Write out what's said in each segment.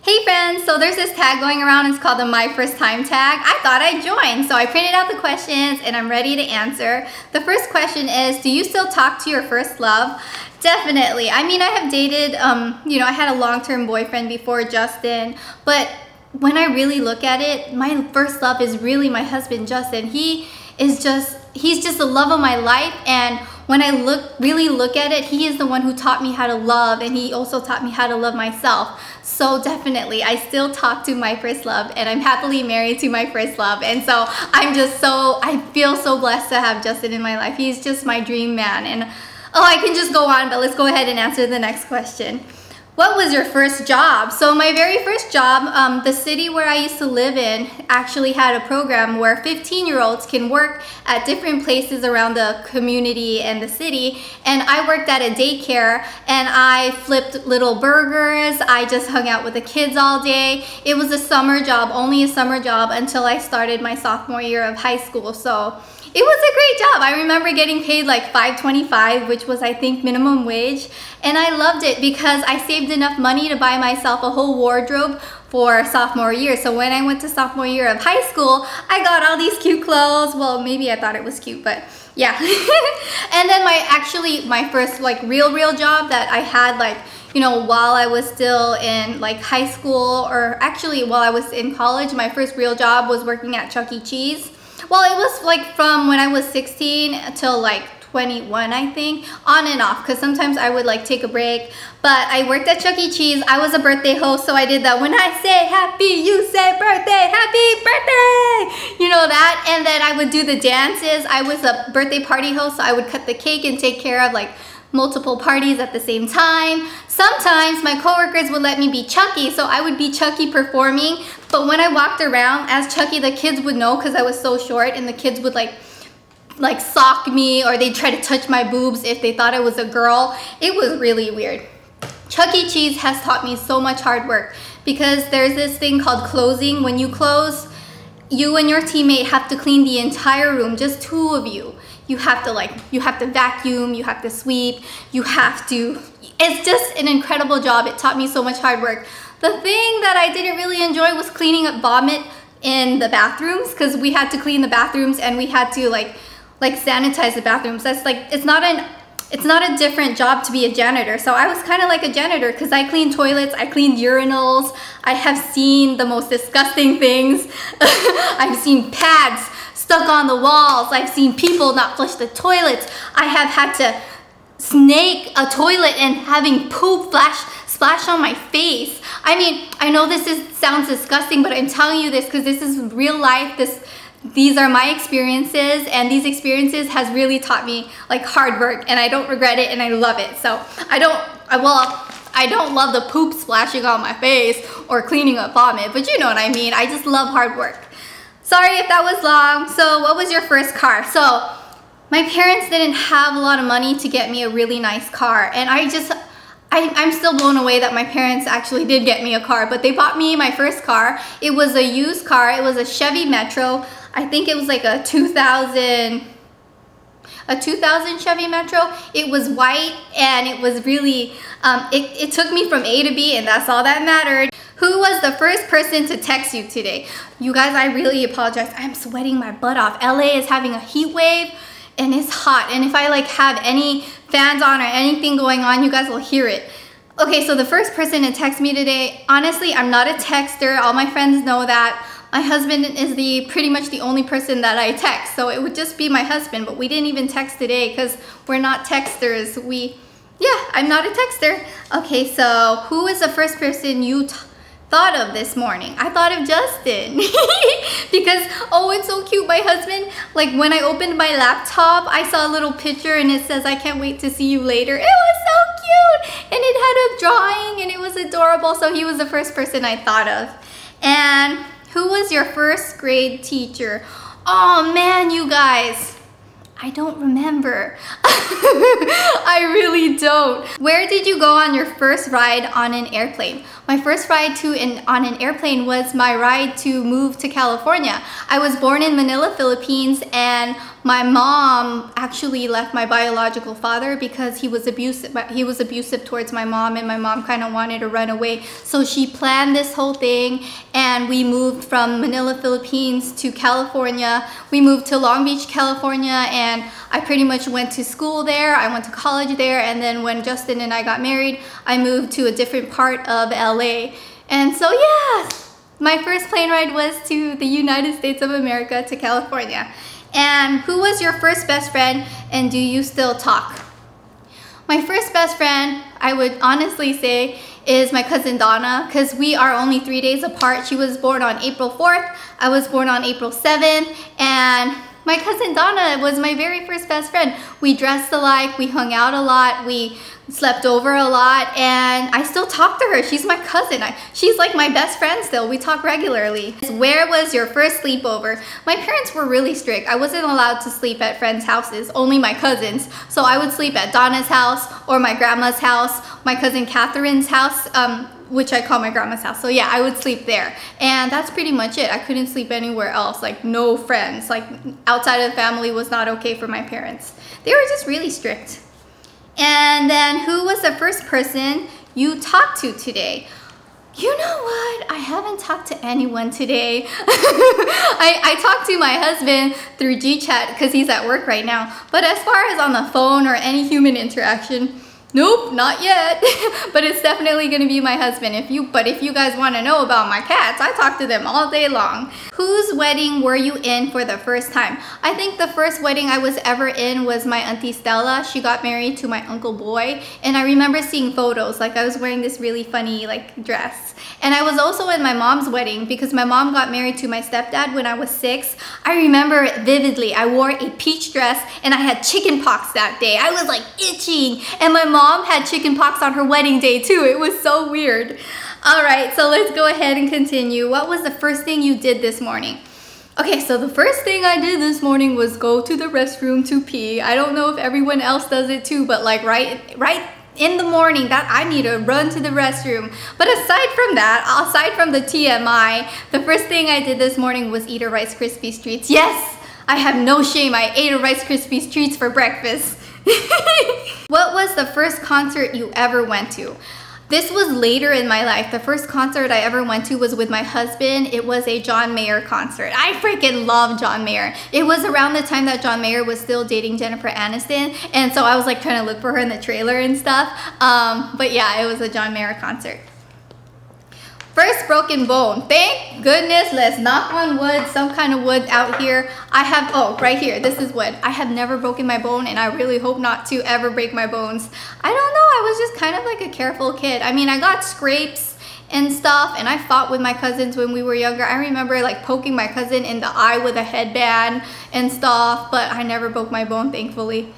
Hey friends, so there's this tag going around, it's called the My First Time tag. I thought I'd join, so I printed out the questions and I'm ready to answer. The first question is, do you still talk to your first love? Definitely. I mean, I have dated, I had a long-term boyfriend before Justin, but when I really look at it, my first love is really my husband, Justin. He's just the love of my life, and when I really look at it, he is the one who taught me how to love, and he also taught me how to love myself. So definitely, I still talk to my first love, and I'm happily married to my first love, and so I feel so blessed to have Justin in my life. He's just my dream man, and I can just go on, but let's go ahead and answer the next question. What was your first job? So my very first job, the city where I used to live in actually had a program where 15-year-olds can work at different places around the community and the city. And I worked at a daycare and I flipped little burgers. I just hung out with the kids all day. It was a summer job, only a summer job until I started my sophomore year of high school. So it was a great job. I remember getting paid like $5.25, which was I think minimum wage, and I loved it because I saved enough money to buy myself a whole wardrobe for sophomore year. So when I went to sophomore year of high school, I got all these cute clothes. Well, maybe I thought it was cute, but yeah. And then my first like real job that I had while I was still in like high school, or actually while I was in college, my first real job was working at Chuck E. Cheese. Well, it was like from when I was 16 till like 21, I think, on and off, because sometimes I would like take a break. But I worked at Chuck E. Cheese. I was a birthday host, so I did that. When I say happy, you say birthday, happy birthday, you know that. And then I would do the dances. I was a birthday party host, so I would cut the cake and take care of like multiple parties at the same time. Sometimes my coworkers would let me be Chucky, so I would be Chucky performing. But when I walked around as Chucky, the kids would know because I was so short, and the kids would like sock me, or they'd try to touch my boobs if they thought I was a girl. It was really weird. Chuck E. Cheese has taught me so much hard work, because there's this thing called closing. When you close, you and your teammate have to clean the entire room, just two of you. You have to vacuum, you have to sweep, it's just an incredible job. It taught me so much hard work. The thing that I didn't really enjoy was cleaning up vomit in the bathrooms, because we had to clean the bathrooms and we had to like sanitize the bathrooms. That's like, it's not a different job to be a janitor. So I was kind of like a janitor, because I cleaned toilets, I cleaned urinals. I have seen the most disgusting things. I've seen pads stuck on the walls. I've seen people not flush the toilets. I have had to snake a toilet and having poop splash on my face. I mean, I know sounds disgusting, but I'm telling you this because this is real life. These are my experiences, and these experiences has really taught me like hard work, and I don't regret it, and I love it. So I don't love the poop splashing on my face or cleaning up vomit, but you know what I mean. I just love hard work. Sorry if that was long. So what was your first car? So my parents didn't have a lot of money to get me a really nice car, and I'm still blown away that my parents actually did get me a car, but they bought me my first car. It was a used car. It was a Chevy Metro. I think it was like a 2000 Chevy Metro. It was white, and it was really, it took me from A to B, and that's all that mattered. Who was the first person to text you today? You guys, I really apologize. I'm sweating my butt off. LA is having a heat wave, and it's hot, and if I like have any fans on or anything going on, you guys will hear it. Okay, so the first person to text me today, honestly, I'm not a texter. All my friends know that. My husband is pretty much the only person that I text, so it would just be my husband, but we didn't even text today because we're not texters. I'm not a texter. Okay, so who is the first person you thought of this morning? I thought of Justin because, oh, it's so cute. My husband, like when I opened my laptop, I saw a little picture and it says, "I can't wait to see you later." It was so cute, and it had a drawing, and it was adorable. So he was the first person I thought of. And who was your first grade teacher? Oh man, you guys, I don't remember. I really don't. Where did you go on your first ride on an airplane? My first ride on an airplane was my ride to move to California. I was born in Manila, Philippines, and my mom actually left my biological father because he was abusive towards my mom, and my mom kind of wanted to run away. So she planned this whole thing, and we moved from Manila, Philippines to California. We moved to Long Beach, California, and I pretty much went to school there. I went to college there, and then when Justin and I got married, I moved to a different part of LA. And so yeah, my first plane ride was to the United States of America, to California. And who was your first best friend, and do you still talk? My first best friend, I would honestly say, is my cousin Donna, because we are only 3 days apart. She was born on April 4th, I was born on April 7th, and my cousin Donna was my very first best friend. We dressed alike, we hung out a lot, we slept over a lot, and I still talk to her. She's my cousin. She's like my best friend still. We talk regularly. Where was your first sleepover? My parents were really strict. I wasn't allowed to sleep at friends' houses, only my cousins. So I would sleep at Donna's house or my grandma's house, my cousin Catherine's house, which I call my grandma's house. So yeah, I would sleep there. And that's pretty much it. I couldn't sleep anywhere else, like no friends. Like outside of the family was not okay for my parents. They were just really strict. And then who was the first person you talked to today? You know what? I haven't talked to anyone today. I talked to my husband through GChat because he's at work right now. But as far as on the phone or any human interaction, nope, not yet. But it's definitely gonna be my husband. If you guys wanna know about my cats, I talk to them all day long. Whose wedding were you in for the first time? I think the first wedding I was ever in was my Auntie Stella. She got married to my Uncle Boy, and I remember seeing photos, like I was wearing this really funny like dress. And I was also in my mom's wedding because my mom got married to my stepdad when I was 6. I remember it vividly. I wore a peach dress and I had chicken pox that day. I was like itching, and my mom had chicken pox on her wedding day too. It was so weird. All right, so let's go ahead and continue. What was the first thing you did this morning? Okay, so the first thing I did this morning was go to the restroom to pee. I don't know if everyone else does it too, but like right in the morning that I need to run to the restroom. But aside from that, aside from the TMI, the first thing I did this morning was eat a Rice Krispies Treats. Yes, I have no shame. I ate a Rice Krispies Treats for breakfast. What was the first concert you ever went to? This was later in my life. The first concert I ever went to was with my husband. It was a John Mayer concert. I freaking love John Mayer. It was around the time that John Mayer was still dating Jennifer Aniston, and so I was like trying to look for her in the trailer and stuff. But yeah, it was a John Mayer concert. First broken bone. Thank goodness. Let's knock on wood, some kind of wood out here. I have, oh, right here, this is wood. I have never broken my bone, and I really hope not to ever break my bones. I don't know, I was just kind of like a careful kid. I mean, I got scrapes and stuff, and I fought with my cousins when we were younger. I remember like poking my cousin in the eye with a headband and stuff, but I never broke my bone, thankfully.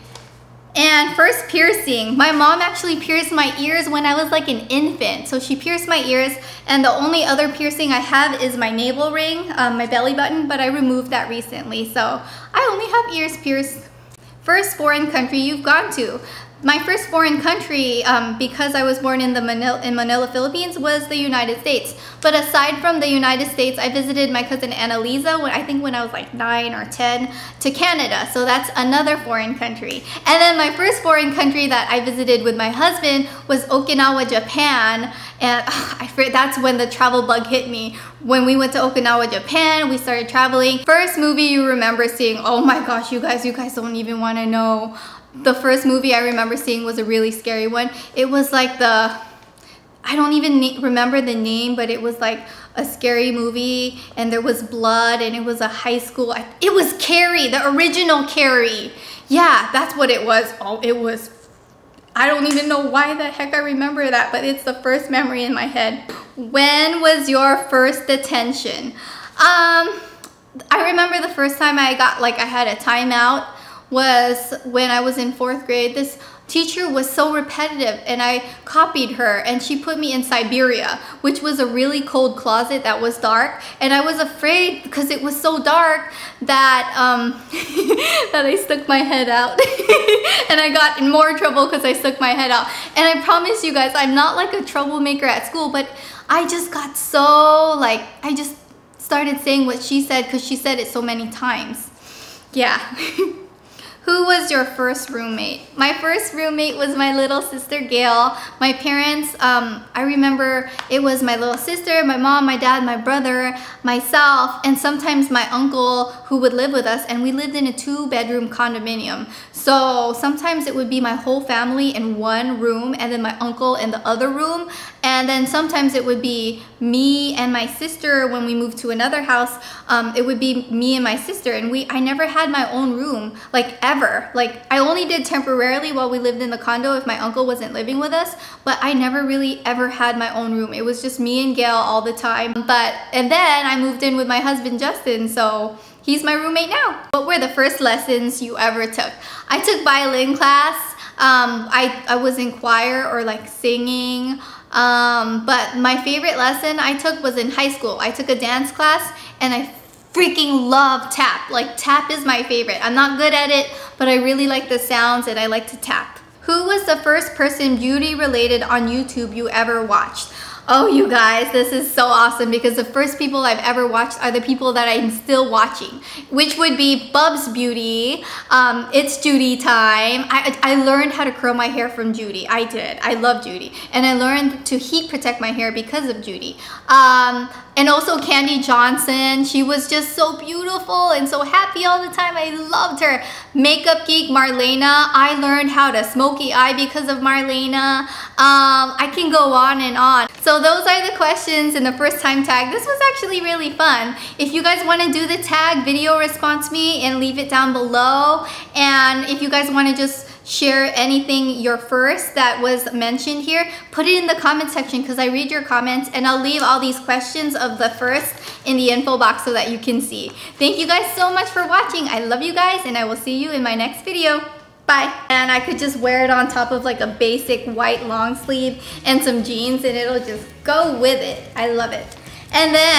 And first piercing. My mom actually pierced my ears when I was like an infant. So she pierced my ears, and the only other piercing I have is my navel ring, my belly button, but I removed that recently. So I only have ears pierced. First foreign country you've gone to. My first foreign country, because I was born in Manila, Philippines, was the United States. But aside from the United States, I visited my cousin Annalisa, I think when I was like 9 or 10, to Canada. So that's another foreign country. And then my first foreign country that I visited with my husband was Okinawa, Japan. And that's when the travel bug hit me. When we went to Okinawa, Japan, we started traveling. First movie you remember seeing, oh my gosh, you guys don't even want to know. The first movie I remember seeing was a really scary one. It was like I don't even remember the name, but it was like a scary movie, and there was blood, and it was a high school. It was Carrie, the original Carrie. Yeah, that's what it was. Oh, it was, I don't even know why the heck I remember that, but it's the first memory in my head. When was your first detention? I remember the first time I got, I had a timeout was when I was in 4th grade. This teacher was so repetitive, and I copied her, and she put me in Siberia, which was a really cold closet that was dark, and I was afraid because it was so dark that that I stuck my head out and I got in more trouble because I stuck my head out. And I promise you guys, I'm not like a troublemaker at school, but I just got so like, I just started saying what she said because she said it so many times. Yeah. Who was your first roommate? My first roommate was my little sister, Gail. My parents, I remember it was my little sister, my mom, my dad, my brother, myself, and sometimes my uncle who would live with us, and we lived in a 2-bedroom condominium. So sometimes it would be my whole family in one room and then my uncle in the other room. And then sometimes it would be me and my sister when we moved to another house. It would be me and my sister, and I never had my own room, like ever. Like I only did temporarily while we lived in the condo if my uncle wasn't living with us, but I never really ever had my own room. It was just me and Gail all the time. And then I moved in with my husband, Justin, so he's my roommate now. What were the first lessons you ever took? I took violin class. I was in choir or like singing. But my favorite lesson I took was in high school. I took a dance class, and I freaking love tap. Like tap is my favorite. I'm not good at it, but I really like the sounds and I like to tap. Who was the first person beauty related on YouTube you ever watched? Oh, you guys, this is so awesome because the first people I've ever watched are the people that I'm still watching, which would be Bub's Beauty. It's Judy time. I learned how to curl my hair from Judy. I did. I love Judy. And I learned to heat protect my hair because of Judy. And also Candy Johnson. She was just so beautiful and so happy all the time. I loved her. Makeup Geek Marlena. I learned how to smoky eye because of Marlena. I can go on and on. So those are the questions in the first time tag. This was actually really fun. If you guys want to do the tag, video response me and leave it down below. And if you guys want to just share anything your first that was mentioned here, put it in the comment section because I read your comments, and I'll leave all these questions of the first in the info box so that you can see. Thank you guys so much for watching. I love you guys, and I will see you in my next video. Bye. And I could just wear it on top of like a basic white long sleeve and some jeans, and it'll just go with it. I love it. And then